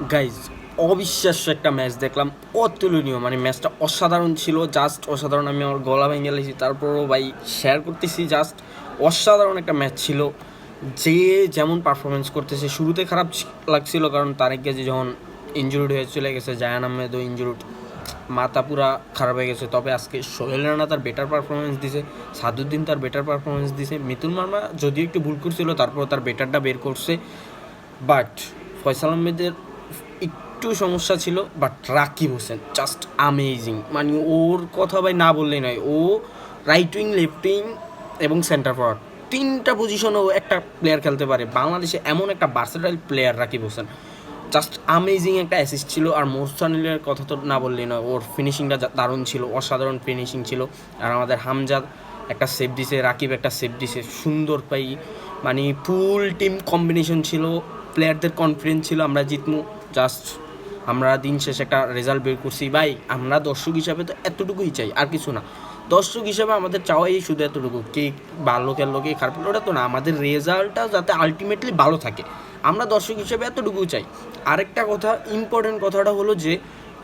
Guys, অবিশ্বাস্য একটা match দেখলাম, অতুলনীয়। মানে ম্যাচটা অসাধারণ ছিল, জাস্ট অসাধারণ। আমি আমার গলা ভেঙে গেছি, তারপরও ভাই শেয়ার করতেছি। জাস্ট অসাধারণ একটা ম্যাচ ছিল। যে যেমন পারফরমেন্স করতেছে, শুরুতে খারাপ লাগছিল কারণ তারেক গাজী যখন ইনজুরিড হয়ে চলে গেছে, জায়ান আহমেদও ইনজুরিড, মাথা পুরা খারাপ হয়ে গেছে। তবে আজকে সোহেল রানা তার বেটার পারফরমেন্স দিছে, সাদুদ্দিন তার বেটার পারফরমেন্স দিছে, মিতুল মার্মা যদিও একটু ভুল করছিল তারপর তার বেটারটা বের করছে। বাট ফয়সাল আহমেদের একটু সমস্যা ছিল। But Rakib Hossain just amazing. মানে ওর কথা ভাই না বললেই নয়। ও রাইট উইং, লেফট উইং এবং সেন্টার ফরওয়ার্ড, তিনটা পজিশনেও একটা প্লেয়ার খেলতে পারে। বাংলাদেশে এমন একটা versatile player Rakib Hossain, just amazing একটা অ্যাসিস্ট ছিল। আর মোরসানিলের কথা তো না বললেই নয়, ওর ফিনিশিংটা দারুণ ছিল, অসাধারণ ফিনিশিং ছিল। আর আমাদের হামজাদ একটা সেভ দিছে, রাকিব একটা সেভ দিছে, সুন্দর পাই। মানে ফুল টিম কম্বিনেশন ছিল, প্লেয়ারদের কনফিডেন্স ছিল আমরা জিতমু। জাস্ট আমরা দিন শেষে একটা রেজাল্ট বের করছি ভাই। আমরা দর্শক হিসাবে তো এতটুকুই চাই, আর কিছু না। দর্শক হিসাবে আমাদের চাওয়াই শুধু এতটুকু, কে ভালো খেললো কে খারাপ খেললো ওটা তো না, আমাদের রেজাল্টটা যাতে আলটিমেটলি ভালো থাকে, আমরা দর্শক হিসেবে এতটুকু চাই। আরেকটা কথা, ইম্পর্টেন্ট কথাটা হলো যে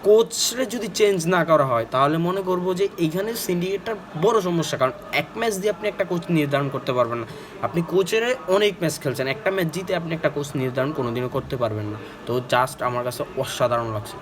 কোচরে যদি চেঞ্জ না করা হয় তাহলে মনে করবো যে এইখানে সিন্ডিকেটটার বড় সমস্যা। কারণ এক ম্যাচ দিয়ে আপনি একটা কোচ নির্ধারণ করতে পারবেন না। আপনি কোচের অনেক ম্যাচ খেলছেন, একটা ম্যাচ জিতে আপনি একটা কোচ নির্ধারণ কোনোদিনও করতে পারবেন না। তো জাস্ট আমার কাছে অসাধারণ লাগছে।